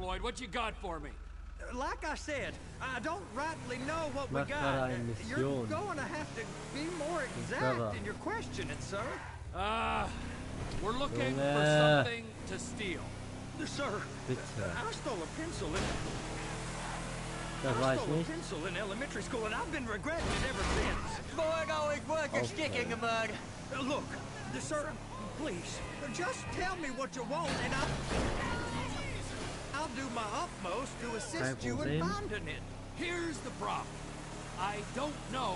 Floyd. What you got for me? Like I said, I don't rightly know what we got. You're going to have to be more exact in your questioning, sir. We're looking for something to steal. Sir, I stole a pencil in elementary school, and I've been regretting it ever since. Boy, always worth your stick in the mud. Look, sir, please, just tell me what you want, and I'll do my utmost to assist you in finding it. Here's the problem. I don't know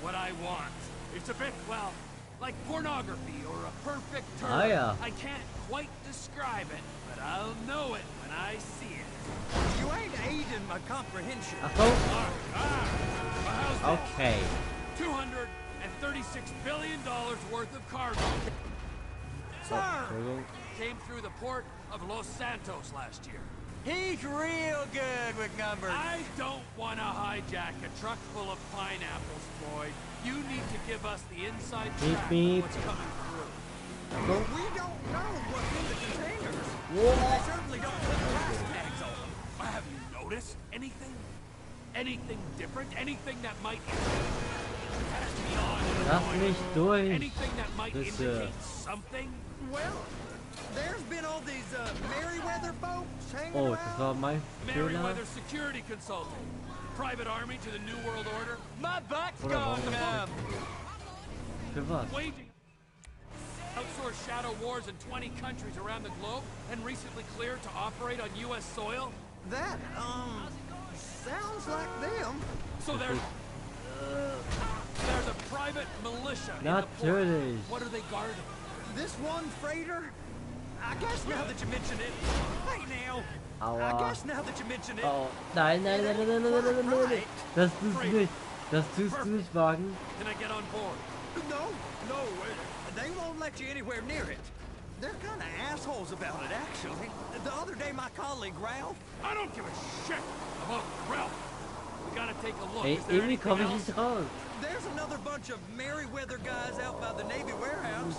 what I want. It's a bit, well, like pornography or a perfect turn. I can't quite describe it, but I'll know it when I see it. You ain't aiding my comprehension. Okay. $236 billion worth of cargo. Sir! Came through the port of Los Santos last year. He's real good with numbers. I don't want to hijack a truck full of pineapples, Floyd. You need to give us the inside track of what's coming through. We don't know what's in the containers. They certainly don't put price tags on them. Have you noticed anything? Anything different? Anything that might anything that might indicate something? Well, there's been all these Merryweather boats hanging around. Merryweather security consulting. Private army to the New World Order. My butt's gone numb. Waging outsourced shadow wars in 20 countries around the globe and recently cleared to operate on U.S. soil. That, sounds like them. So there's a private militia in the port. What are they guarding? This one freighter? I guess now that you mention it. Hey now. I guess now that you mention it. Oh, nein. Das tust du nicht. Das tust du nicht, Wagen. Can I get on board? No. They won't let you anywhere near it. They're kind of assholes about it, actually. The other day, my colleague, Ralph... I don't give a shit about Ralph. We gotta take a look. Hey, irgendwie komme ich nicht raus. There's another bunch of Merryweather guys out by the Navy warehouse.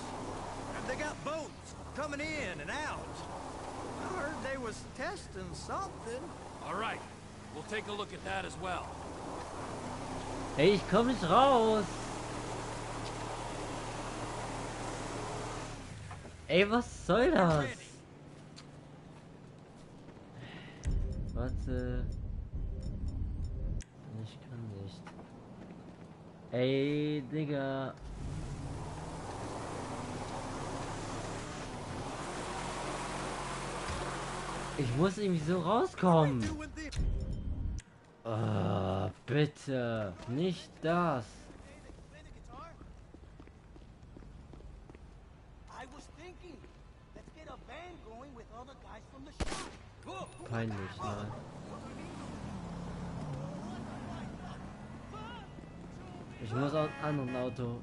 They got boats coming in and out. I heard they was testing something. All right, we'll take a look at that as well. Hey, ich komme nicht raus. Ey, was soll das? Warte. Ich kann nicht. Ey, Digga. Ich muss irgendwie so rauskommen. Oh, bitte. Nicht das. Peinlich, ne? Ich muss aus einem anderen Auto.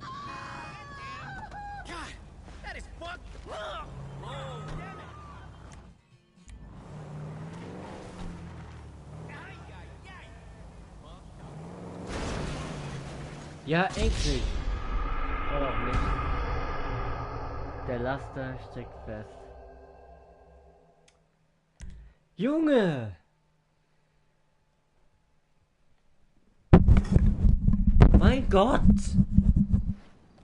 Ja, endlich! Oder auch nicht. Der Laster steckt fest. Junge! Mein Gott!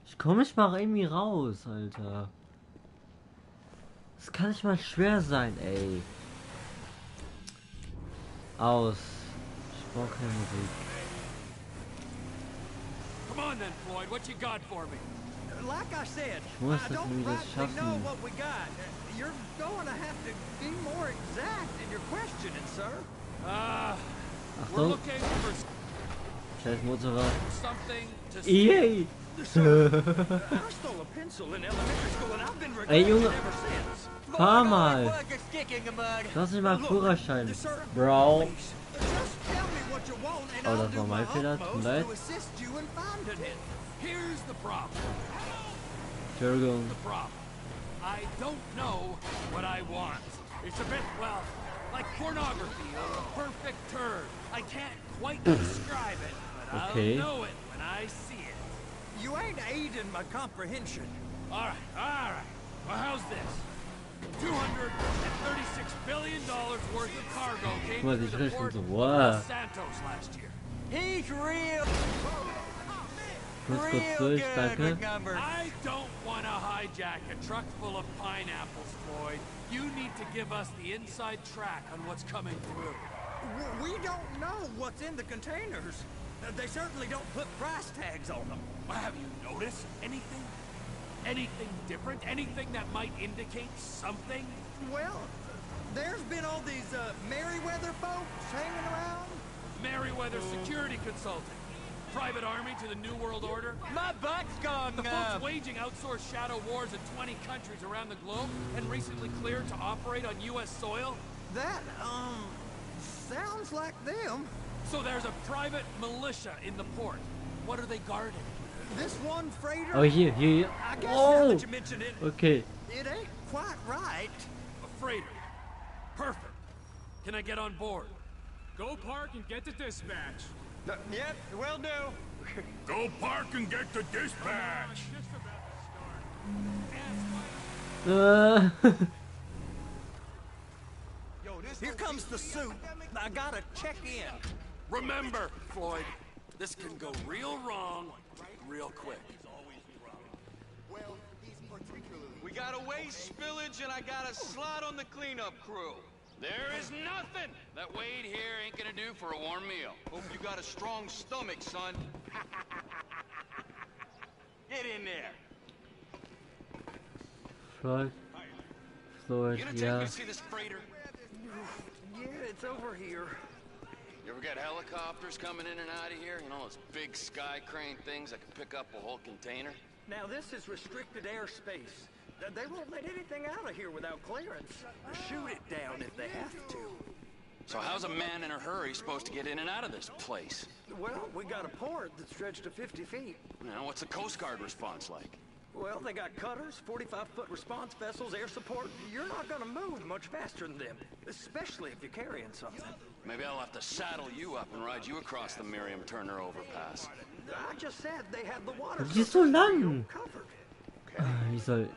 Ich komme nicht mal irgendwie raus, Alter. Das kann nicht mal schwer sein, ey. Aus. Ich brauche keine Musik. Come on then, Floyd. What you got for me? Like I said, I don't rightly know what we got. You're going to have to be more exact in your questioning, sir. We're looking for Scheiß Motorrad. something to Yay! I stole a pencil in elementary school and I've been regretting it ever since. Fahr mal! Lass mich mal Führerschein, Bro. Oh, das war mein Fehler, tut mir leid. Here's the problem. Entschuldigung. The problem. I don't know what I want. It's a bit, well, like pornography or a perfect turn. I can't quite describe it, but I'll know it when I see it. You ain't aiding my comprehension. All right. Well, how's this? $236 billion worth of cargo came Guck mal, through sich the richtig port so, of wow. Santos last year. He's real, Kurz real durch, good danke. with numbers. I don't want to hijack a truck full of pineapples, Floyd. You need to give us the inside track on what's coming through. We don't know what's in the containers. They certainly don't put price tags on them. Have you noticed anything? Anything different? Anything that might indicate something? Well, there's been all these Merryweather folks hanging around. Merryweather Security Consulting. Private army to the New World Order. My butt's gone The folks numb. waging outsourced shadow wars in 20 countries around the globe and recently cleared to operate on U.S. soil. That, sounds like them. So there's a private militia in the port. What are they guarding? This one freighter. Oh, hier. I guess now Oh, that you mention it, okay. it ain't quite right. A freighter. Perfect. Can I get on board? Go park and get to dispatch. Yep, will do. Go park and get to dispatch. Here comes the suit. I gotta check in. Remember, Floyd, this can go real wrong real quick. We got a waste spillage and I got a slot on the cleanup crew. There is nothing that Wade here ain't gonna do for a warm meal. Hope you got a strong stomach, son. Get in there. Floyd, You gonna take me ja. to see this freighter? Yeah, it's over here. You ever got helicopters coming in and out of here? You know, those big sky crane things that can pick up a whole container? Now this is restricted airspace. They won't let anything out of here without clearance. Shoot it down if they have to. So how's a man in a hurry supposed to get in and out of this place? Well, we got a port that's stretched to 50 feet. You know, what's the Coast Guard response like? Well, they got cutters, 45-foot response vessels, air support. You're not gonna move much faster than them, especially if you're carrying something. Maybe I'll have to saddle you up and ride you across the Miriam Turner overpass. I just said they had the water Das ist so lang. covered. Ich soll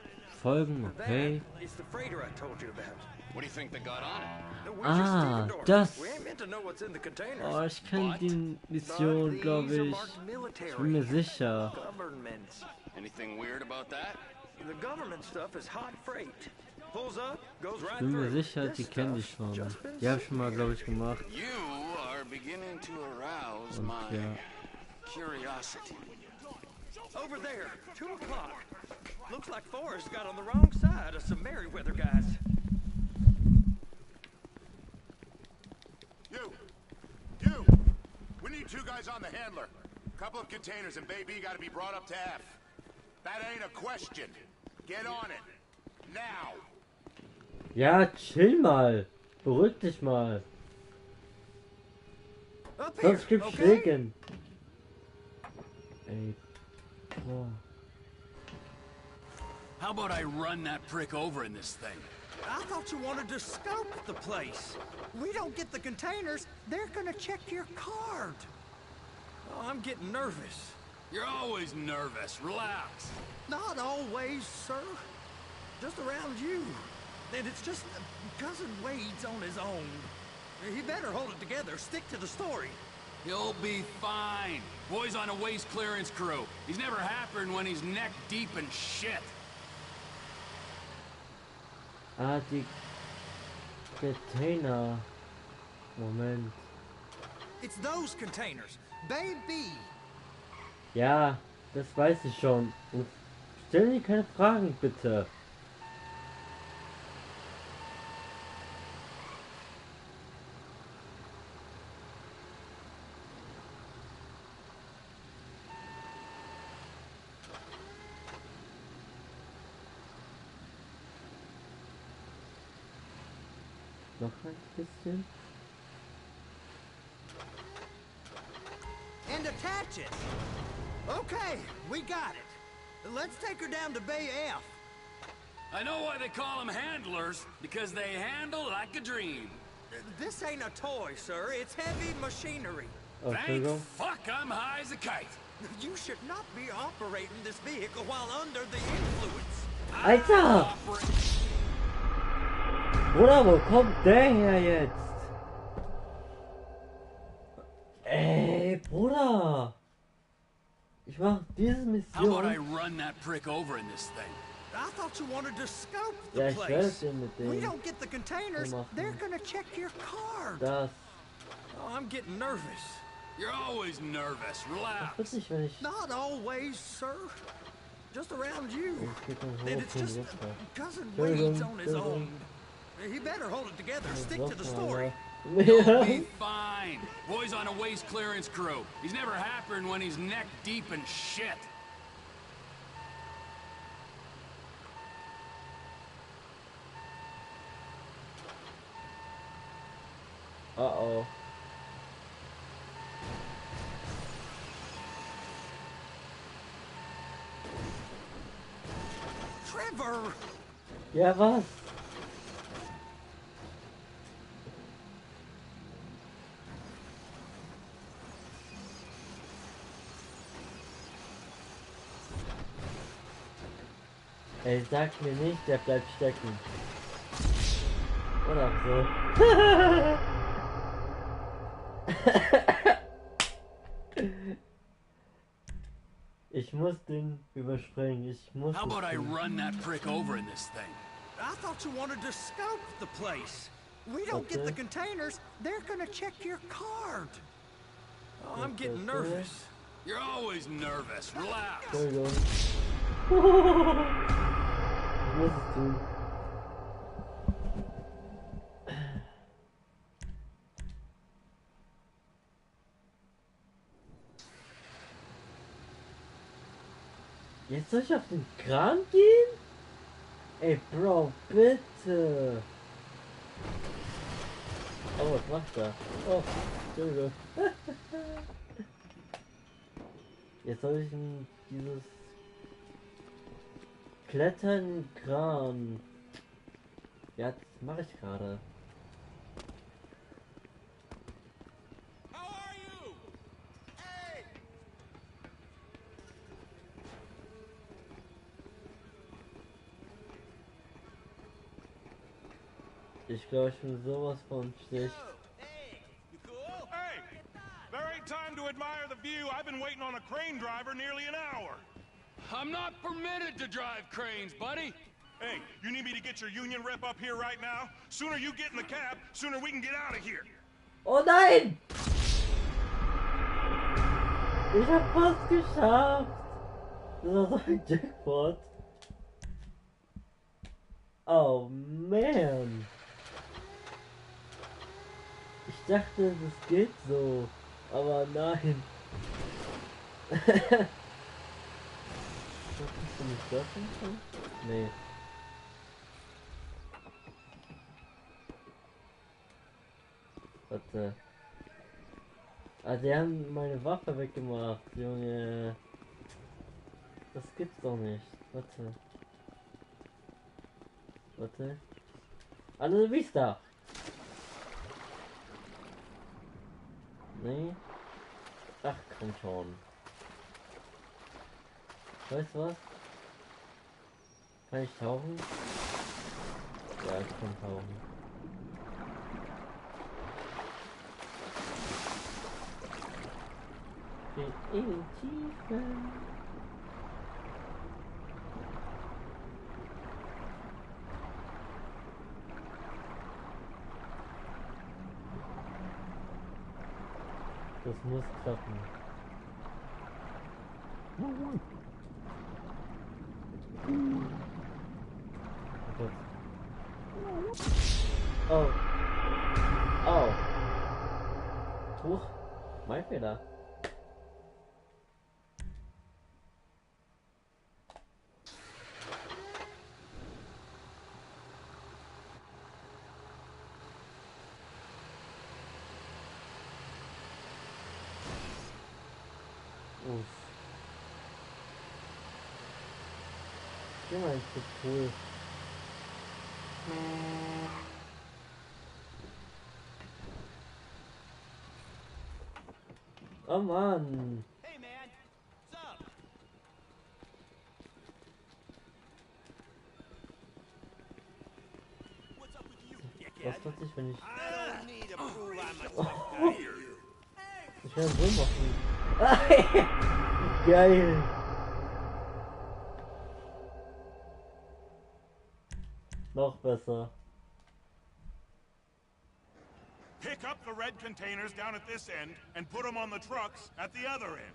folgen, okay. That is the freighter I told you about. What do you think they got on it? We're just Ah, stevedores. das. We ain't meant to know what's in the containers. Oh, ich kenne die Mission, glaube These are ich. marked military. Ich bin mir sicher. Governments. Anything weird about that? The government stuff is hot freight. Pulls up, goes right Ich bin mir through. sicher, die This kenne ich stuff's schon. just been Die habe ich schon mal, glaube ich, gemacht. You are beginning to arouse Und my ja. curiosity. Over there, 2 o'clock. Looks like Forrest got on the wrong side of some Merryweather guys. You! We need 2 guys on the handler. Couple of containers and Bay B gotta be brought up to F. That ain't a question. Get on it. Now! Ja, chill mal. Beruhig dich mal. Up here, Sonst gibt's okay? Schlägen. Ey. Oh. How about I run that prick over in this thing? I thought you wanted to scope the place. We don't get the containers, they're gonna check your card. Oh, I'm getting nervous. You're always nervous. Relax. Not always, sir. Just around you. And it's just Cousin Wade's on his own. He better hold it together. Stick to the story. You'll be fine. Boy's on a waste clearance crew. He's never happier when he's neck deep in shit. Ah, die Container. Moment. It's those containers. Baby. Ja, das weiß ich schon. Und stell dir keine Fragen, bitte. Noch ein bisschen. And attach it. Okay, we got it. Let's take her down to Bay F. I know why they call them handlers, because they handle like a dream. This ain't a toy, sir. It's heavy machinery. Oh, Thank Entschuldigung. fuck I'm high as a kite. You should not be operating this vehicle while under the influence. Alter! Bruder, wo kommt der her jetzt? Ey, Bruder. Ich mach diese How about I Mission. run that prick over in this thing? I thought you wanted to scope the Ja, ich werde place. den mit We dem don't get the containers, machen. they're gonna check your card. das. Oh, I'm getting nervous. You're always nervous. Das Relax. wird nicht, wenn ich. Not always, sir. Just around you. Ich geh dann And hoch it's und just runter. cousin Entschuldigung, Wade's on his Entschuldigung. own. He better hold it together. Stick to the Noch story. mal. You'll Ja. be fine. Boy's on a waste clearance crew. He's never happier when he's neck deep in shit. Oh. Trevor! Ja, was? Ey, sag mir nicht, der bleibt stecken. Oder so. Ich muss den überspringen. Ich muss. How es about I tun. run that prick over in this thing? I thought you wanted to scope the place. We don't get the Okay. containers, they're gonna check your card. Oh, I'm getting Okay. nervous. You're always nervous. Relax. Entschuldigung. Ich muss es tun. Jetzt soll ich auf den Kran gehen? Ey, Bro, bitte. Oh, was macht er? Oh, Entschuldigung. Jetzt soll ich in dieses Klettern Kran. Ja, das mache ich gerade. How are you? Hey! Ich glaube, ich bin sowas von schlecht. Hey! You cool? Hey! There ain't time to admire the view. I've been waiting on a crane driver nearly an hour. I'm not permitted to drive cranes, buddy. Hey, you need me to get your union rep up here right now? Sooner you get in the cab, sooner we can get out of here. Oh nein! Ich hab fast geschafft! Das war so ein Jackpot. Oh man! Ich dachte, das geht so, aber nein. Kannst du nicht das machen? Nee. Warte. Ah, die haben meine Waffe weggemacht, Junge. Das gibt's doch nicht. Warte. Warte. Alle Vista. Nee. Ach, komm schon. Weißt du was? Kann ich tauchen? Ja, ich kann tauchen. Geht in den Tiefen. Das muss klappen. Oh. Oh. Huch. Mein Fehler. Uff. Der war nicht so cool. Oh Mann. Hey man, what's up? What's up with Was tut sich, wenn ich... Ich werde so machen. Geil. Noch besser. Pick up the red containers down at this end and put them on the trucks at the other end.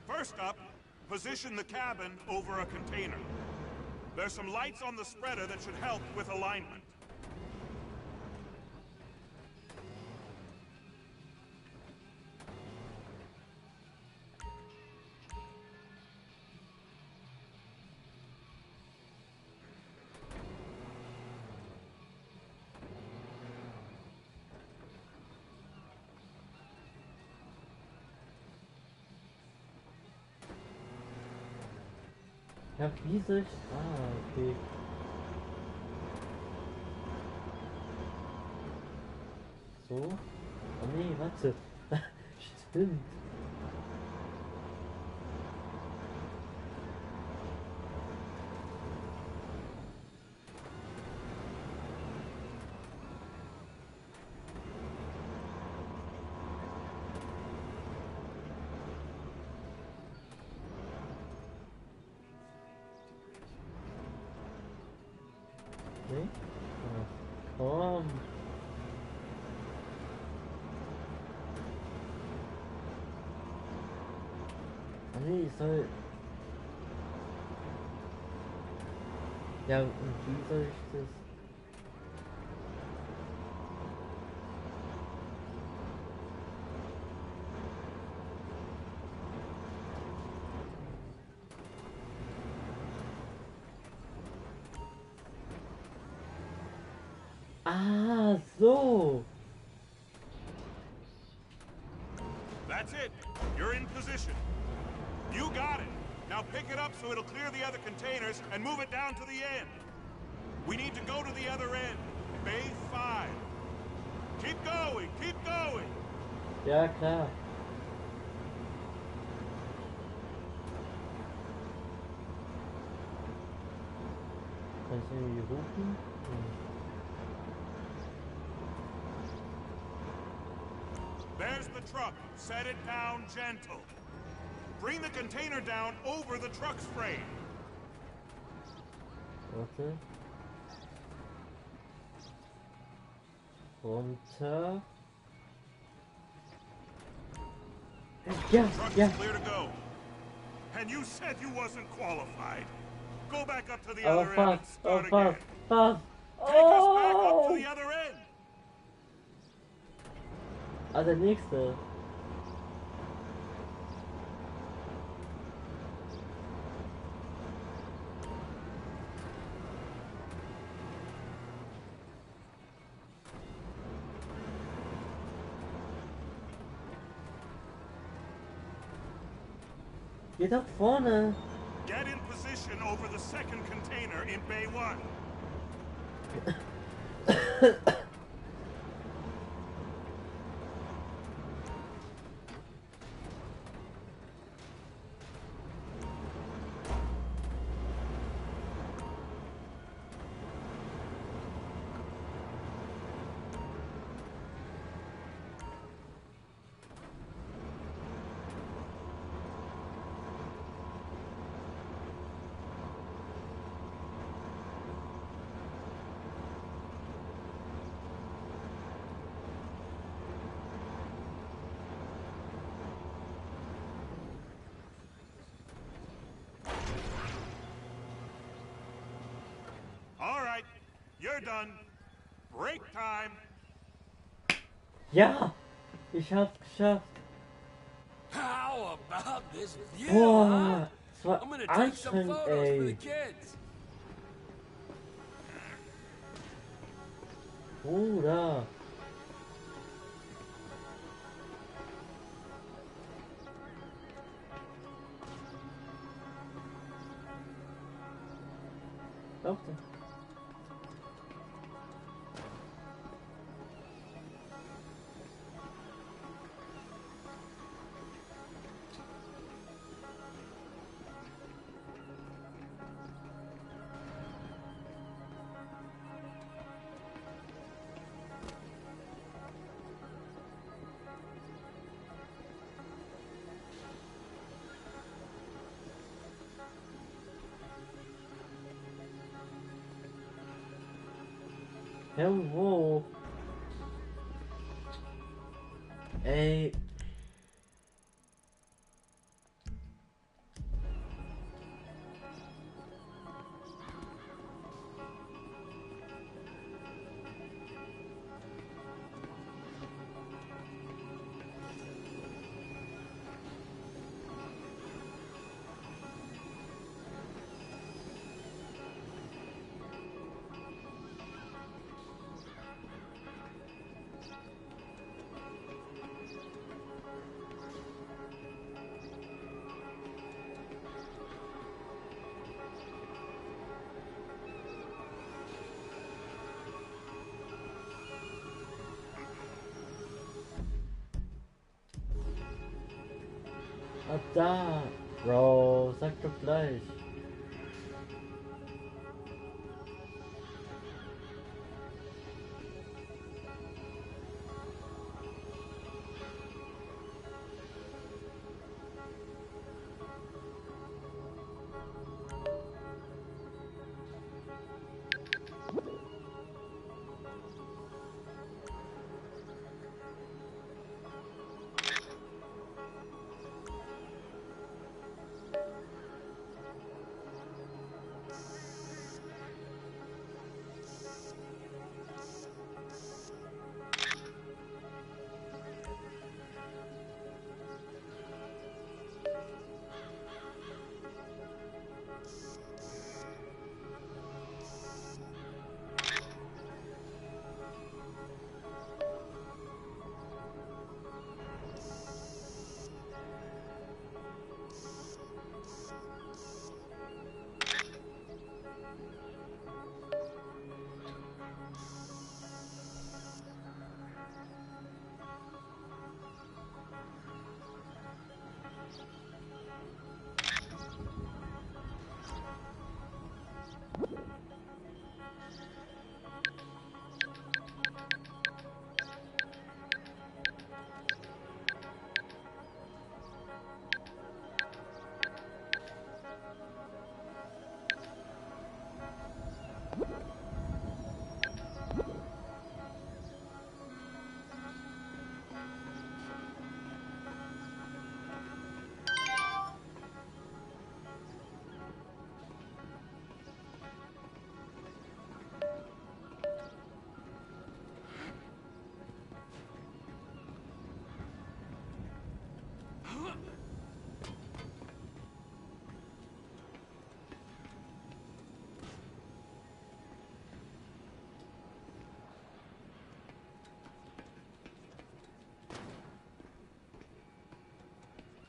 First up, position the cabin over a container. There's some lights on the spreader that should help with alignment. Ja, wie soll ich... Ah, okay. So? Oh nee, warte. Stimmt. Nee? Ach, komm. Ah, nee, ich soll... Ja, und wie soll ich das... Ah, so. That's it. You're in position. You got it. Now pick it up so it'll clear the other containers and move it down to the end. We need to go to the other end. Bay 5. Keep going. Keep going. Ja, klar. Kann ich irgendwie rufen? There's the truck. Set it down gentle. Bring the container down over the truck's frame. Warte. Runter. Ja, ja. Clear to go. And you said you wasn't qualified. Go back up to the Aber other end and fast, start fast, again. fast. Take us back up to Oh! the other end. Ah, der nächste. Geh da vorne. Get in position over the second container in Bay 1. All right, you're done. Break time. Ja, ich hab's geschafft. How about this view, Boah, huh? es war I'm gonna take some anstrengend, photos for the ey. kids. Bruder. Lauf da. Hä, wo? Ey. Ah, da! Bro, sag doch gleich.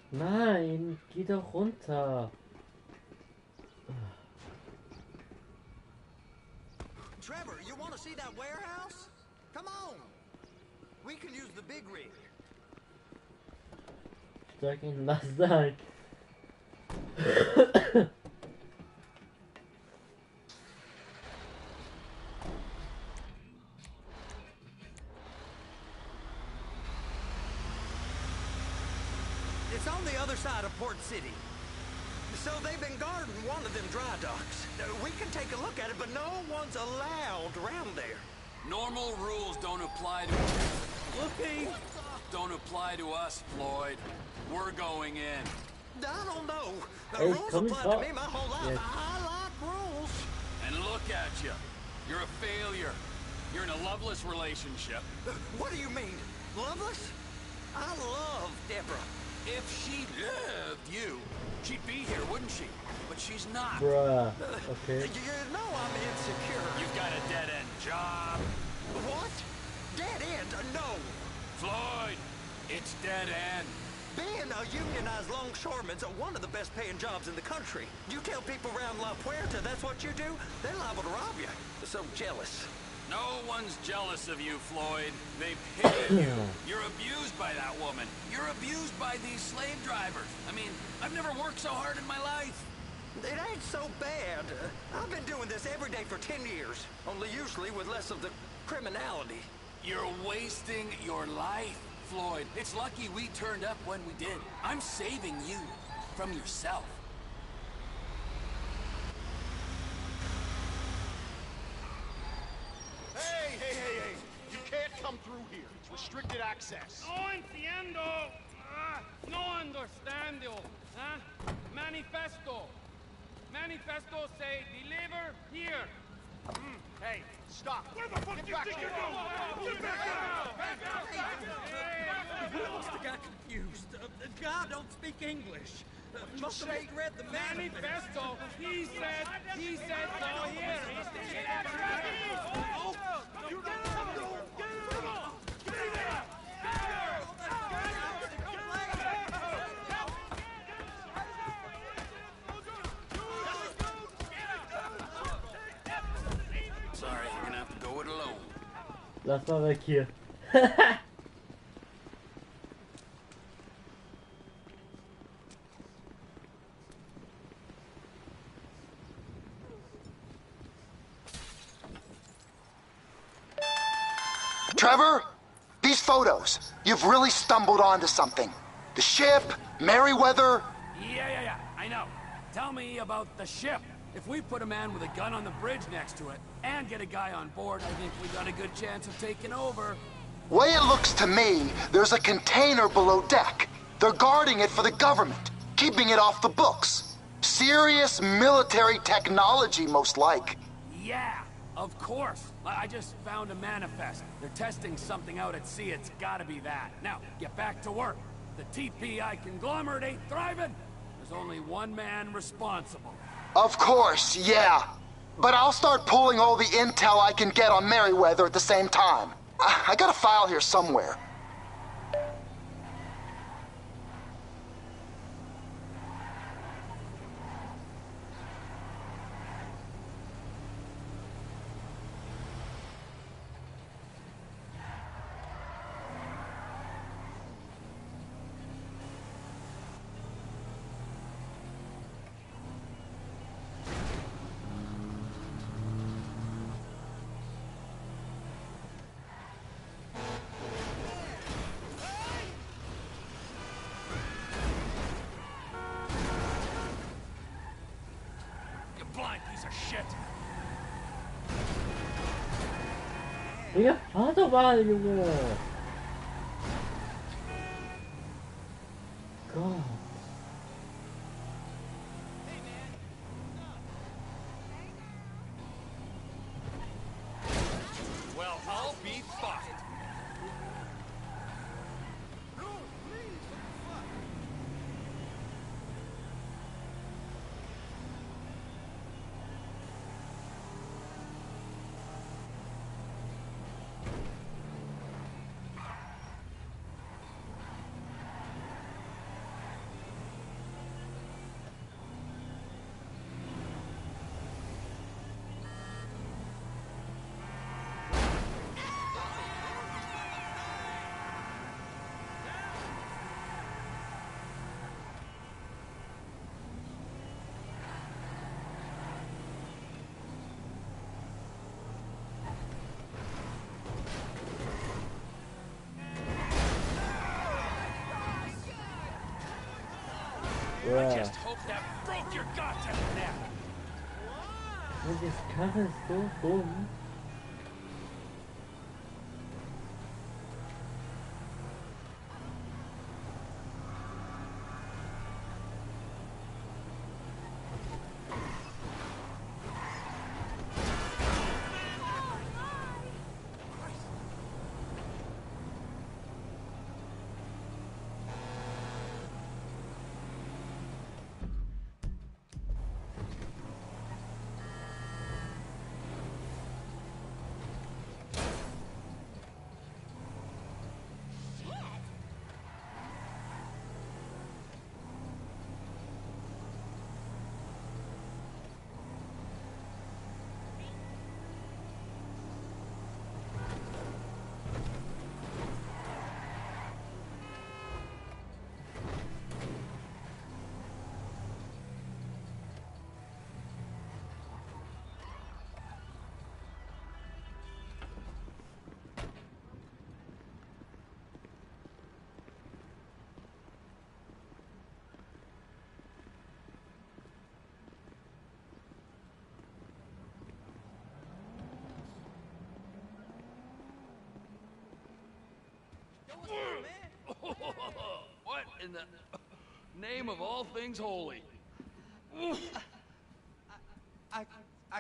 Nein, geh doch runter. Trevor, you want to see that warehouse? Come on. We can use the big rig. Sag ihm, was sag. It's on the other side of Port City. So they've been guarding one of them dry docks. We can take a look at it, but no one's allowed around there. Normal rules don't apply to... Whoopee! Don't apply to us, Floyd. We're going in. I don't know. The Hey, rules come apply on. to me my whole life. Yes. I like rules. And look at you. You're a failure. You're in a loveless relationship. What do you mean? Loveless? I love Deborah. If she loved you, she'd be here, wouldn't she? But she's not. Bruh. Okay. You know I'm insecure. You've got a dead-end job. What? Dead end? No. Floyd, it's dead end. Being a unionized longshoreman's one of the best paying jobs in the country. You tell people around La Puerta that's what you do, they're liable to rob you. They're so jealous. No one's jealous of you, Floyd. They pity you. You're abused by that woman. You're abused by these slave drivers. I mean, I've never worked so hard in my life. It ain't so bad. I've been doing this every day for 10 years, only usually with less of the criminality. You're wasting your life, Floyd. It's lucky we turned up when we did. I'm saving you from yourself. Hey, come through here. It's restricted access. No entiendo. No understando. Manifesto. Manifesto say deliver here. Hey, stop. Where the fuck Get do you back think here. you're going? Get back He must have got confused. God don't speak English. Must have misread the manifesto. He said so here. Sorry, you're gonna have to go it alone. Lass mal weg hier. Trevor, these photos, you've really stumbled onto something. The ship, Merryweather. Yeah, I know. Tell me about the ship. If we put a man with a gun on the bridge next to it, and get a guy on board, I think we got a good chance of taking over. Way it looks to me, there's a container below deck. They're guarding it for the government, keeping it off the books. Serious military technology, most like. Yeah, of course. I just found a manifest. They're testing something out at sea. It's gotta be that. Now, get back to work. The TPI conglomerate ain't thriving. There's only one man responsible. Of course, yeah. But I'll start pulling all the intel I can get on Merryweather at the same time. I got a file here somewhere. Blind piece of shit. Digga, fahr doch mal, Junge! Gott. Well, I'll be fucked. I just hope that broke your goddamn neck. Und das Karre ist so dumm. What in the name of all things holy? I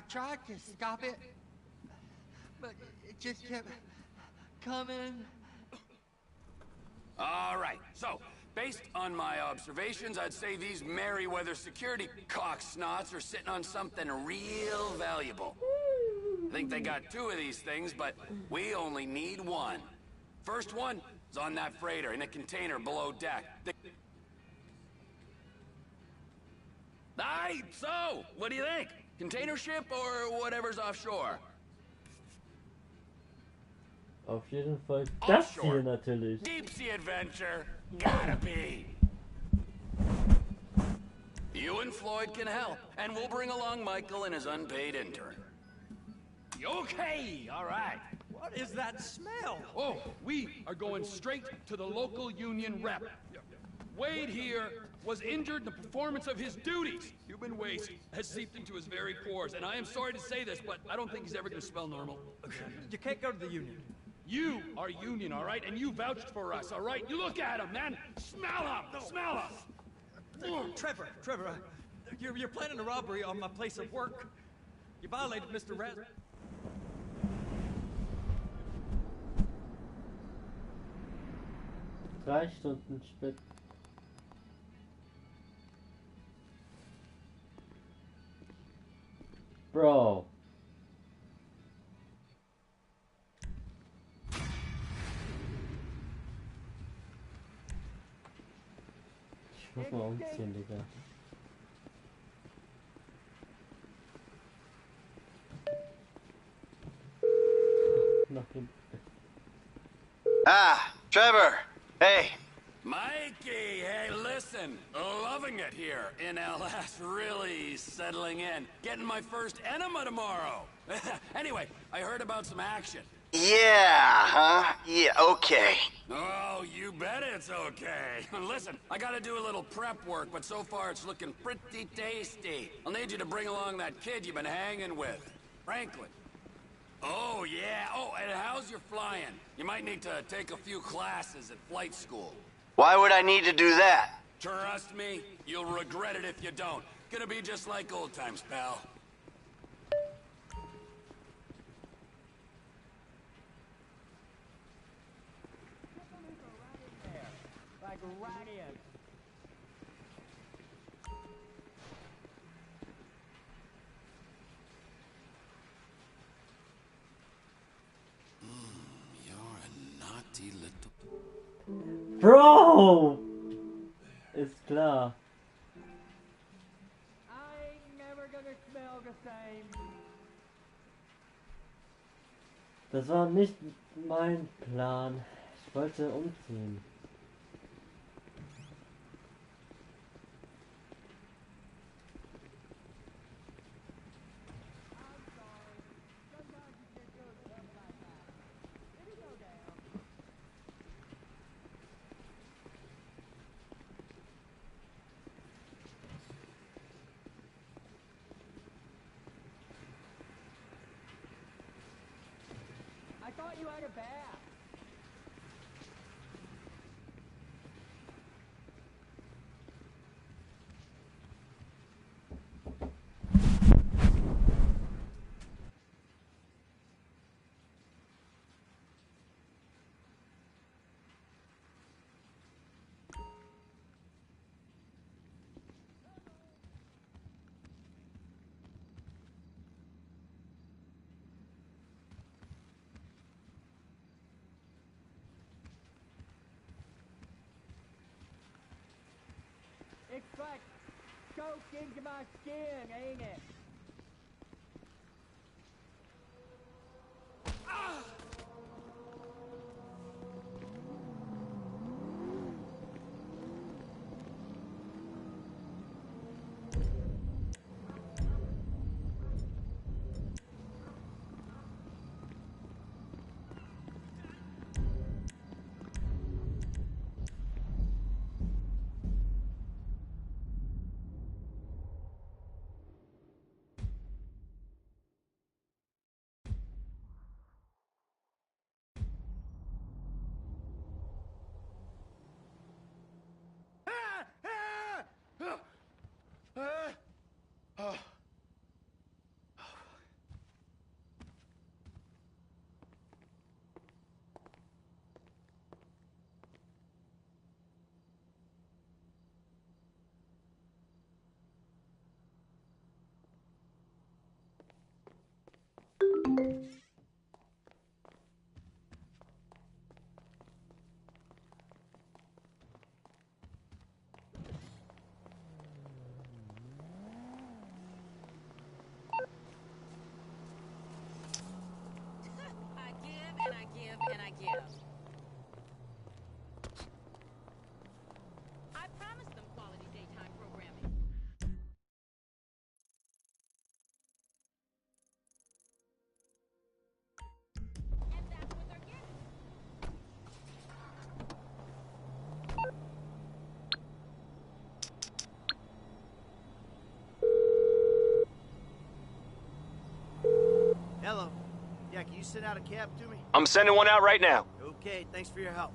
tried to stop it, but it just kept coming. All right, so, based on my observations, I'd say these Merryweather security cocksnots are sitting on something real valuable. I think they got 2 of these things, but we only need 1. First one is on that freighter in a container below deck. Aye, so, what do you think? Container ship or whatever's offshore? Auf jeden Fall das hier natürlich. Deep sea adventure, gotta be. You and Floyd can help, and we'll bring along Michael and his unpaid intern. Okay, all right. What is that smell? Oh, we are going straight to the local union rep. Wade here was injured in the performance of his duties. Human waste has seeped into his very pores, and I am sorry to say this, but I don't think he's ever going to smell normal. You can't go to the union. You are union, all right? And you vouched for us, all right? You look at him, man. Smell him. Smell him. Trevor, you're planning a robbery on my place of work. You violated Mr. Red. 3 Stunden später. Bro. Ich muss mal umziehen, Digga. Nach hinten. Ah, Trevor. Hey. Mikey, hey, listen. Loving it here in LS. Really settling in. Getting my first enema tomorrow. Anyway, I heard about some action. Yeah, huh? Yeah, okay. Oh, you bet it's okay. Listen, I gotta do a little prep work, but so far it's looking pretty tasty. I'll need you to bring along that kid you've been hanging with, Franklin. Oh, yeah. Oh, and how's your flying? You might need to take a few classes at flight school. Why would I need to do that? Trust me, you'll regret it if you don't. Gonna be just like old times, pal. Like right in. You're a naughty little... Bro! Ist klar. I ain't never gonna smell the same. Das war nicht mein Plan. Ich wollte umziehen. I thought you had a bath. It's like soaked into my skin, ain't it? send out a cab to me? I'm sending one out right now. Okay, thanks for your help.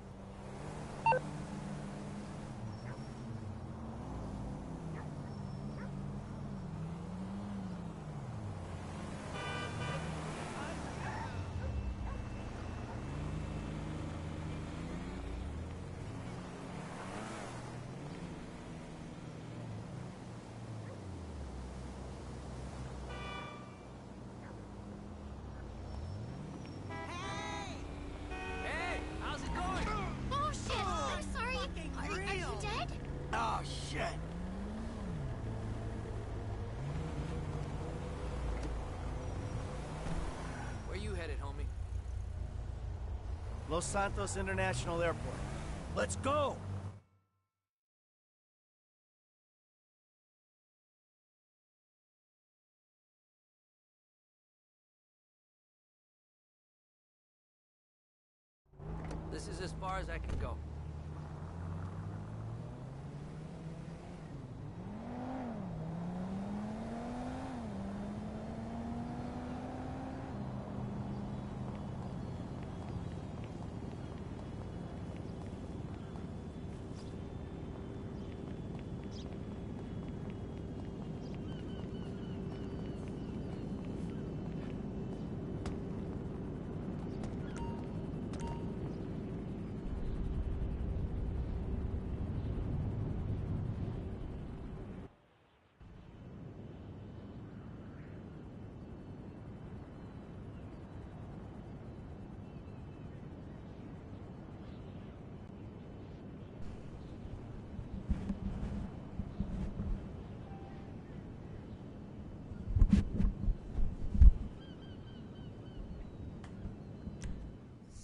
Los Santos International Airport. Let's go! This is as far as I can go.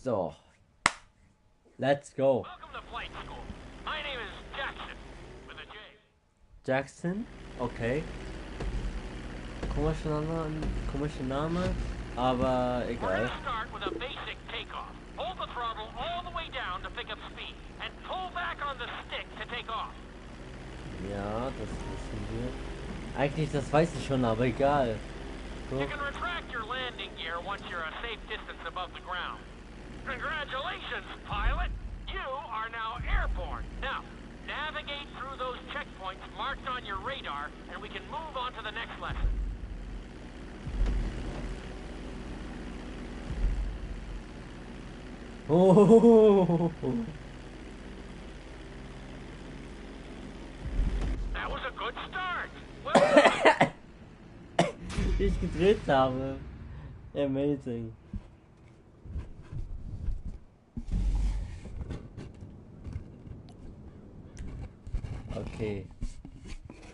So, let's go. Welcome to flight school. My name is Jackson, with a J. Jackson? Okay. Komischer Name, aber We're egal. gonna start with a basic takeoff. Hold the throttle all the way down to pick up speed, and pull back on the stick to take off. Ja, das wissen wir. Eigentlich, das weiß ich schon, aber egal. So. You can retract your landing gear once you're a safe distance above the ground. Congratulations, pilot! You are now airborne. Now, navigate through those checkpoints marked on your radar, and we can move on to the next lesson. Oh. That was a good start. Well done. Wie ich gedreht habe. Amazing. Okay.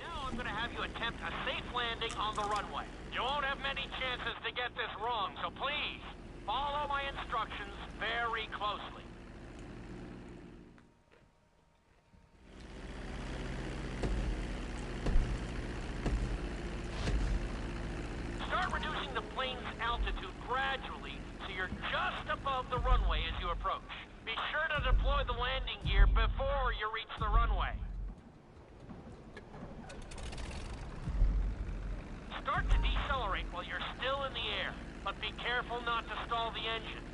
Now I'm going to have you attempt a safe landing on the runway. You won't have many chances to get this wrong, so please, follow my instructions very closely. Start reducing the plane's altitude gradually so you're just above the runway as you approach. Be sure to deploy the landing gear before you reach the runway. Start to decelerate while you're still in the air, but be careful not to stall the engines.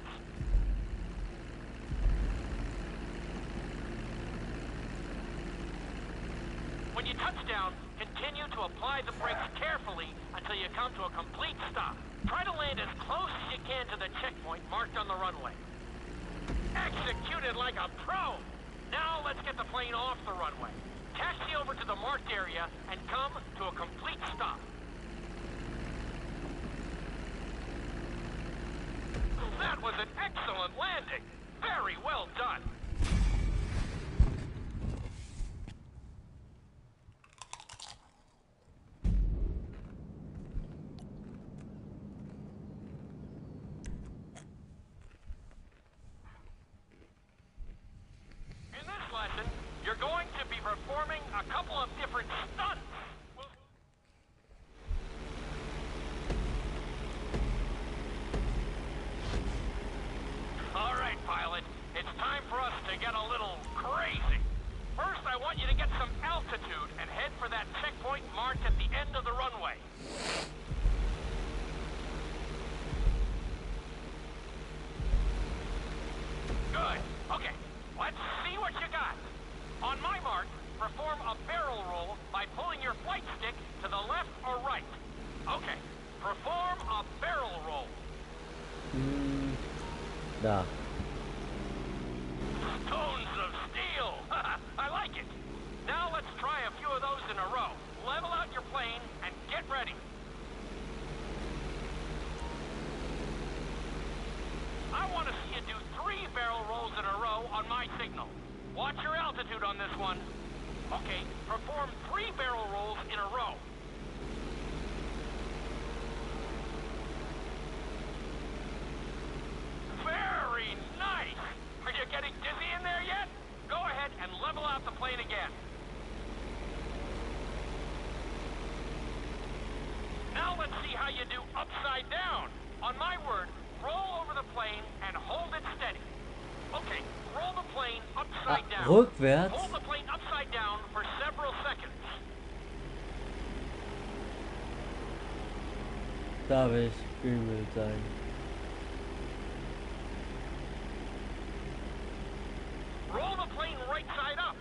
When you touch down, continue to apply the brakes carefully until you come to a complete stop. Try to land as close as you can to the checkpoint marked on the runway. Executed like a pro! Now let's get the plane off the runway. Taxi over to the marked area and come to a complete stop. That was an excellent landing. Very well done. In this lesson, you're going to be performing a couple of different stunts. All right, pilot. It's time for us to get a little crazy. First, I want you to get some altitude and head for that checkpoint marked at the end of the runway. stick to the left or right. Okay, perform a barrel roll. Da. Stones of steel. I like it. Now let's try a few of those in a row. Level out your plane and get ready. I want to see you do 3 barrel rolls in a row on my signal. Watch your altitude on this one. Okay, perform 3 barrel rolls in a row. Very nice! Are you getting dizzy in there yet? Go ahead and level out the plane again. Now let's see how you do upside down. On my word, roll over the plane and hold it steady. Okay, roll the plane upside down. Rückwärts. Hold the plane upside down for several seconds. Da will ich übel sein. Roll the plane right side up.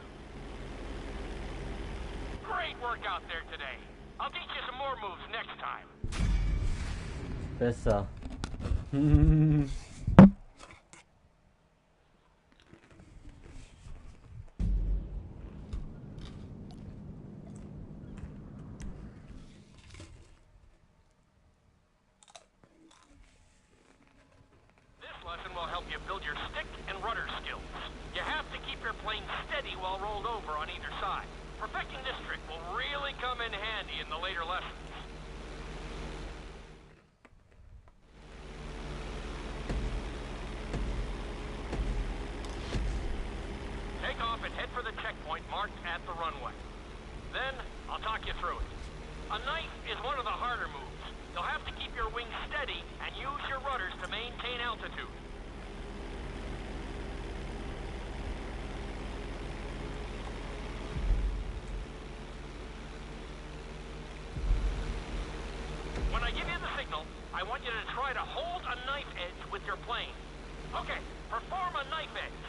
Great work out there today. I'll teach you some more moves next time. Besser. Lesson will help you build your stick and rudder skills. You have to keep your plane steady while rolled over on either side. Perfecting this trick will really come in handy in the later lessons. Take off and head for the checkpoint marked at the runway. Then, I'll talk you through it. A knife is one of the harder moves. You'll have to keep your wings steady and use your rudders to maintain altitude. When I give you the signal, I want you to try to hold a knife edge with your plane. Okay, perform a knife edge.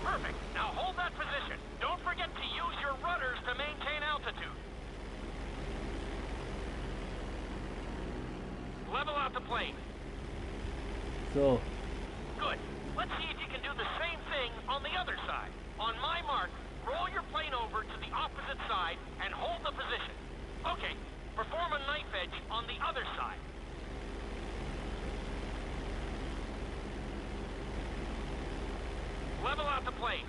Perfect. Now hold that position. Don't forget to use your rudders to maintain altitude. Level out the plane. So. Good. Let's see if you can do the same thing on the other side. On my mark, roll your plane over to the opposite side and hold the position. Okay, perform a knife edge on the other side. Level out the plane.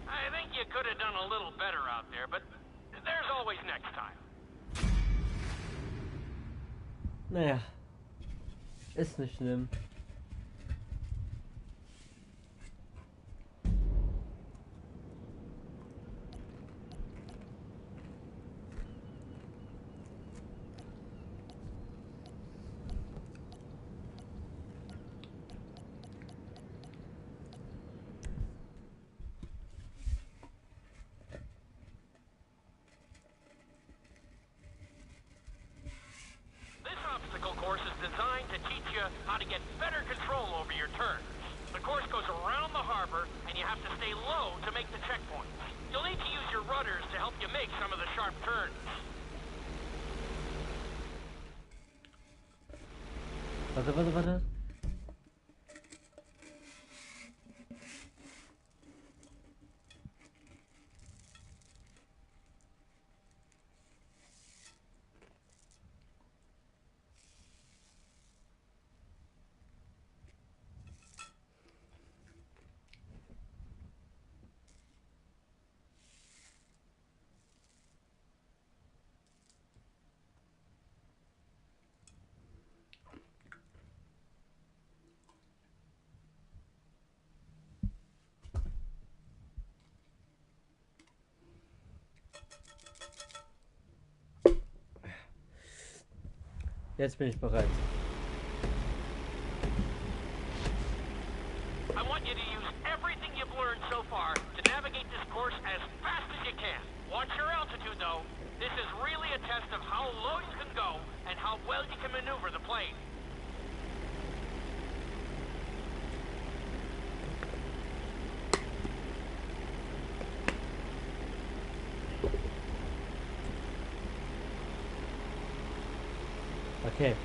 I think you could have done a little better out there, but there's always next time. Naja, ist nicht schlimm. Course is designed to teach you how to get better control over your turns. The course goes around the harbor, and you have to stay low to make the checkpoints. You'll need to use your rudders to help you make some of the sharp turns. Warte. Jetzt bin ich bereit. I want you to use everything you've learned so far to navigate this course as fast as you can. Watch your altitude though. This is really a test of how low you can go and how well you can maneuver the plane. Okay.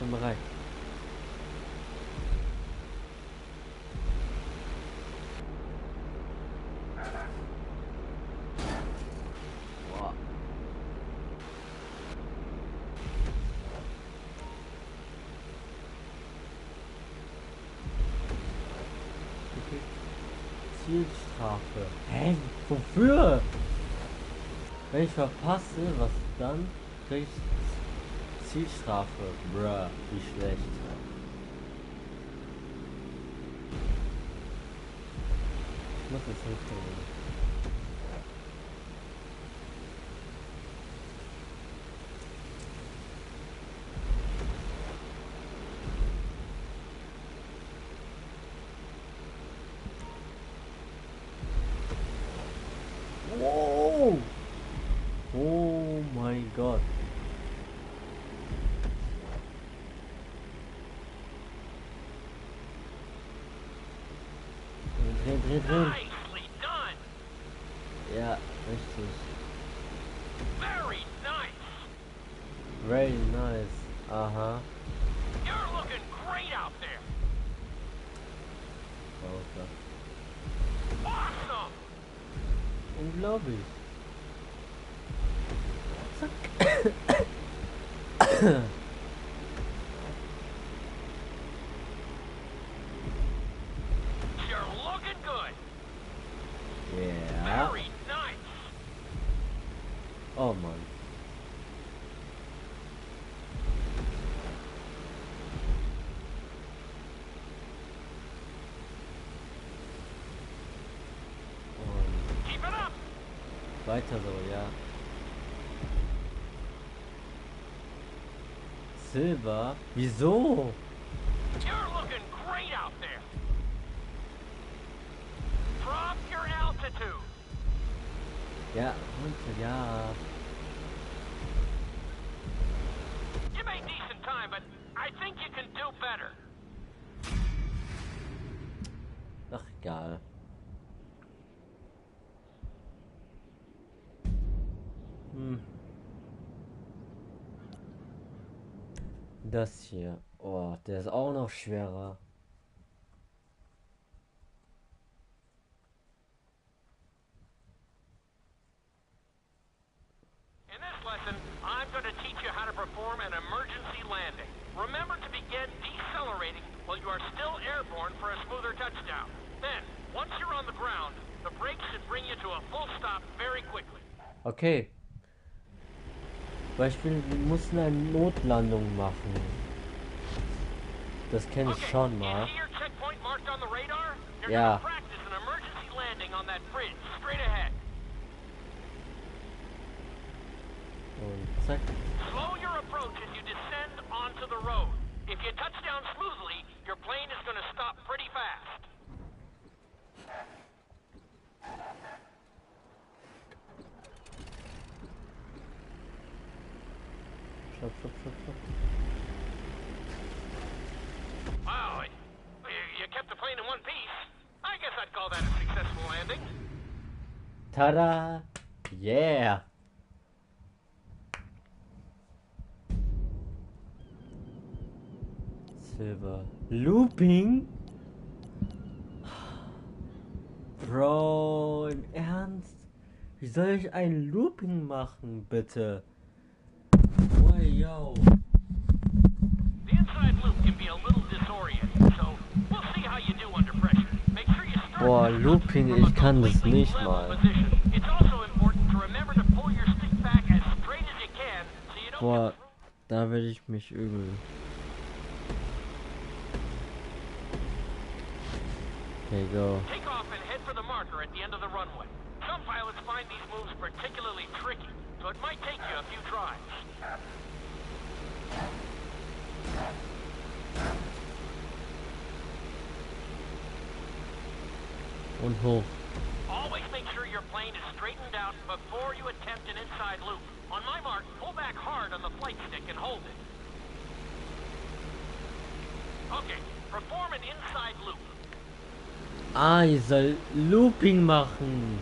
Bin bereit. Boah. Okay. Zielstrafe. Hä? Wofür? Wenn ich verpasse, was dann? Krieg ich Zielstrafe. Bruh, wie schlecht. Ich muss jetzt nicht tun. Wow! Oh mein Gott. Drehen. Ja, richtig. Very nice. Aha. You're looking great out there. Okay. Awesome. Unglaublich. You're looking good. Yeah. Very nice. Oh Mann. Keep it up. Weiter so, ja. Silber? Wieso? You're looking great out there. Drop your altitude. Ja, und ja. You made decent time, but I think you can do better. Ach, egal. Das hier. Oh, der ist auch noch schwerer. In this lesson, I'm going to teach you how to perform an emergency landing. Remember to begin decelerating while you are still airborne for a smoother touchdown. Then, once you're on the ground, the brakes should bring you to a full stop very quickly. Okay. Beispiel, wir mussten eine Notlandung machen. Das kenne ich schon mal. Ja. Und zack. Slow your approach as you descend onto the road. If you touch down smoothly, your plane is going to stop pretty fast. Stopp. Wow, you kept the plane in one piece. I guess I'd call that a successful landing. Tada! Yeah! Silber. Looping? Bro, im Ernst? Wie soll ich ein Looping machen, bitte? Oh, yo. The inside loop can be a little disorienting, so we'll see how you do under pressure. Make sure you start. Boah, Looping, ich kann das nicht mal. It's also important to remember to pull your stick back as straight as you can, so you don't. Boah, da werde ich mich übel. Okay, go. Take off and head for the marker at the end of the runway. Some pilots find these moves particularly tricky, so it might take you a few tries. Und hoch. Always make sure your plane is straightened out before you attempt an inside loop. On my mark, pull back hard on the flight stick and hold it. Okay, perform an inside loop. Ah, ich soll Looping machen.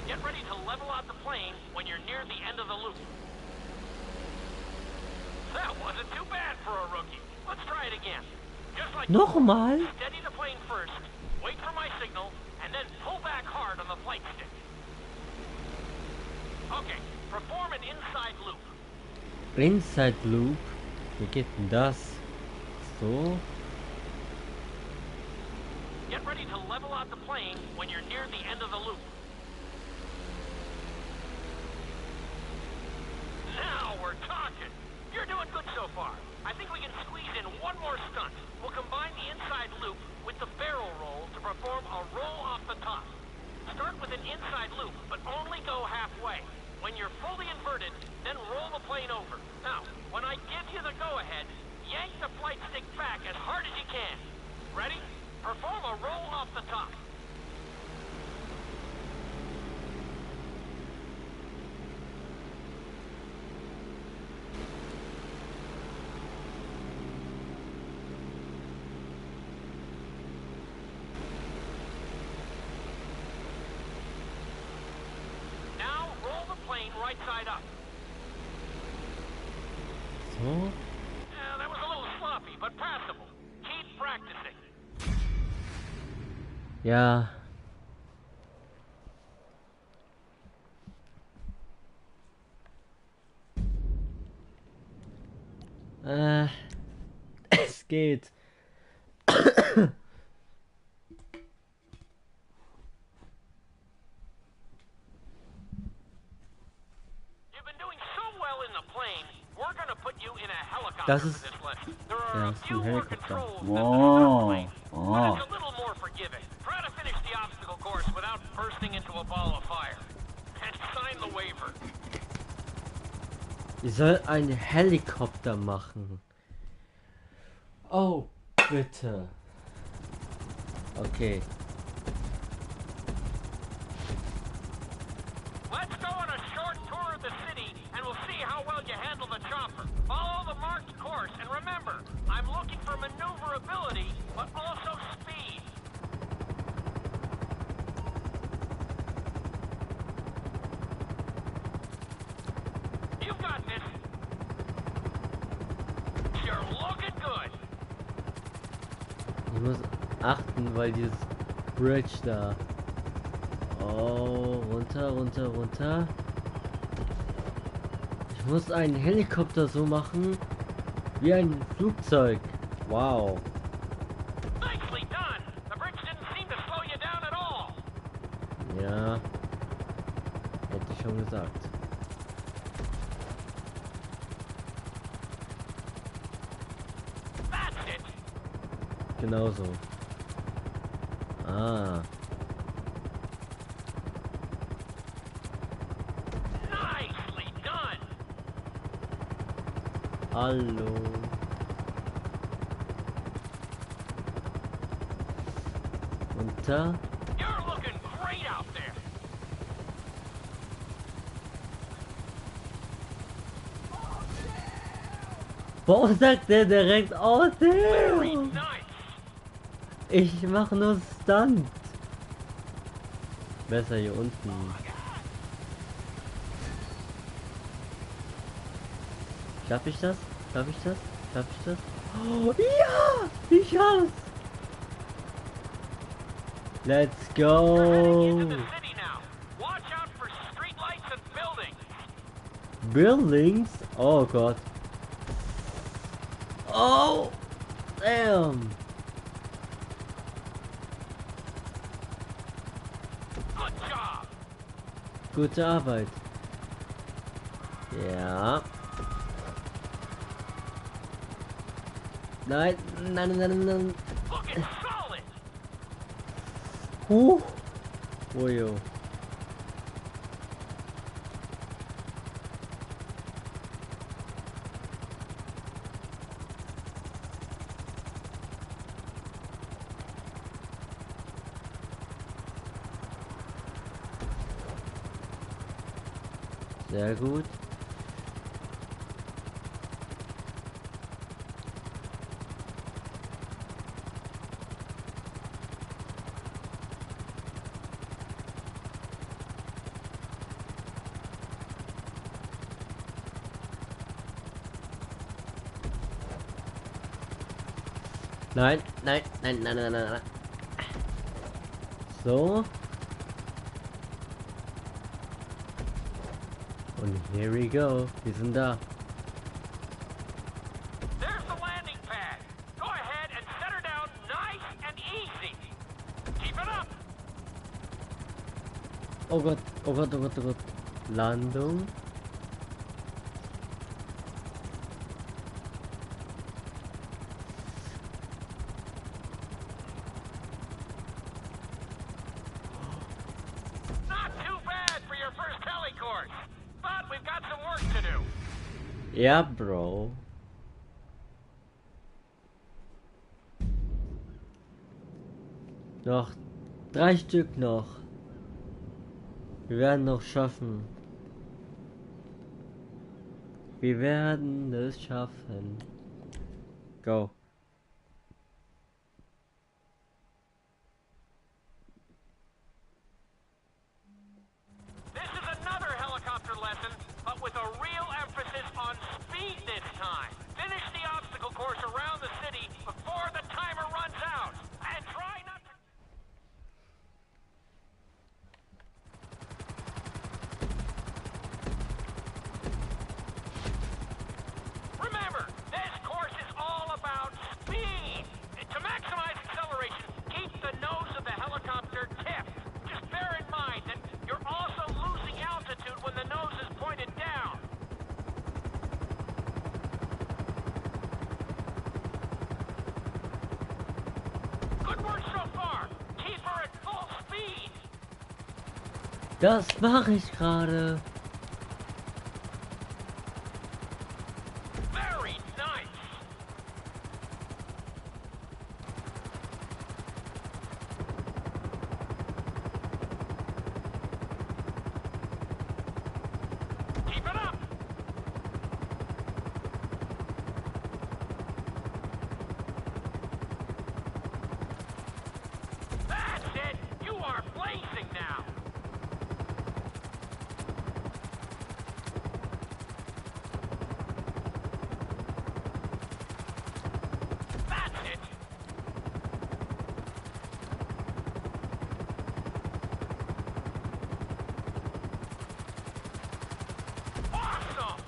Get ready to level out the plane when you're near the end of the loop. wasn't too bad for a rookie. Let's try it again. Just like Nochmal? steady the plane first, wait for my signal, and then pull back hard on the flight stick. Okay, perform an inside loop. Inside Loop? Wie geht denn das? So? Get ready to level out the plane when you're near the end of the loop. Now we're talking. You're doing good so far. I think we can squeeze in one more stunt. We'll combine the inside loop with the barrel roll to perform a roll off the top. Start with an inside loop, but only go halfway. When you're fully inverted, then roll the plane over. Now, when I give you the go-ahead, yank the flight stick back as hard as you can. Ready? Perform a roll off the top. Now roll the plane right side up. So? Yeah, that was a little sloppy, but passable. Keep practicing. Ja. Es geht. You've been doing so well in the plane. We're gonna put you in a helicopter Das for ist- this lesson. There are Ja, a das ist few ein more Helikopter. controls than Wow. the plane, Oh. but it's a little more forgiving. Try to finish the obstacle course without bursting into a ball of fire. And sign the waiver. Ich soll einen Helikopter machen. Oh, bitte. Okay. Let's go on a short tour of the city, and we'll see how well you handle the chopper. Follow the marked course, and remember, I'm looking for maneuverability, but also speed. You've got this. You're looking good. Ich muss achten, weil dieses Bridge da. Oh, runter, runter, runter. Ich muss einen Helikopter so machen wie ein Flugzeug. Wow. Nicely done. The bridge didn't seem to slow you down at all. Ja. Hätte ich schon gesagt. That's it. Genauso. Ah. Nicely done. Hallo. Runter. You're looking great out there. Warum sagt der direkt aus? Very nice. Ich mache nur Stunt. Besser hier unten. Schaff ich das? Schaff ich das? Schaff ich das? Oh, ja! Ich schaff's! Let's You're heading into go! the city now. Watch out for streetlights and buildings. Buildings? Oh Gott. Oh! Damn! Good job. Gute Arbeit. Ja. Nein, nein, nein, nein, nein. Looking solid. Oh jo. Sehr gut. Nein, nein, nein, nein, nein, nein, nein. So. Und here we go. Wir sind da. There's the landing pad. Go ahead and set her down nice and easy. Keep it up. Oh Gott, oh Gott, oh Gott, oh Gott. Landung. Ja, Bro. Noch 3 Stück noch. Wir werden noch schaffen. Wir werden es schaffen. Go. This is another helicopter lesson, but with a real emphasis on speed this time. Finish the obstacle course around the city before the timer runs out. And try not to... Remember, this course is all about speed. To maximize acceleration, keep the nose of the helicopter tipped. Just bear in mind that you're also losing altitude when the nose is pointed down. Good work so far. Keep her at full speed. Das mache ich gerade. Very nice. Keep it up. That's it. You are blazing now. That's it. Awesome.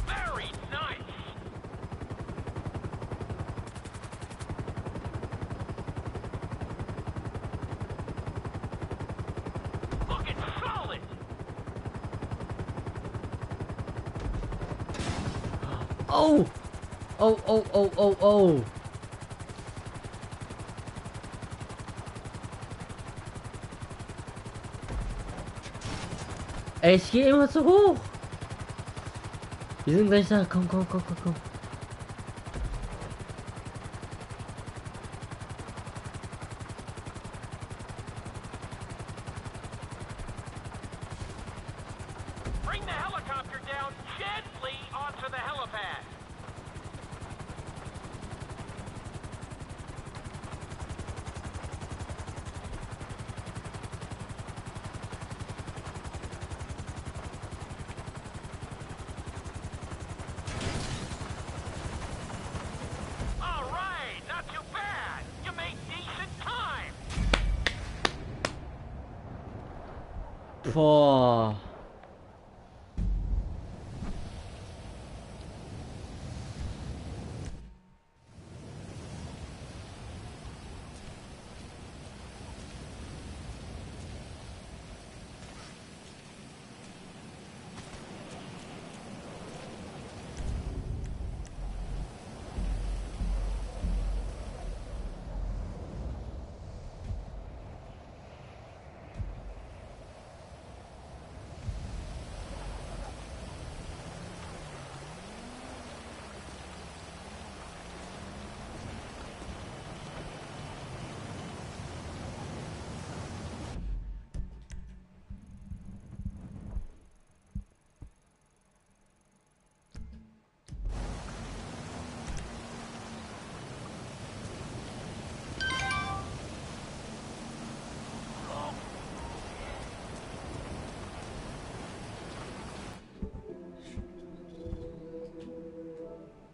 Very nice. Looking solid. Oh! Oh, oh, oh, oh, oh! Ey, ich gehe immer zu hoch! Wir sind gleich da. Komm, komm, komm, komm, komm. Bring the helicopter down gently onto the helipad. All right, not too bad. You made decent time. Boah.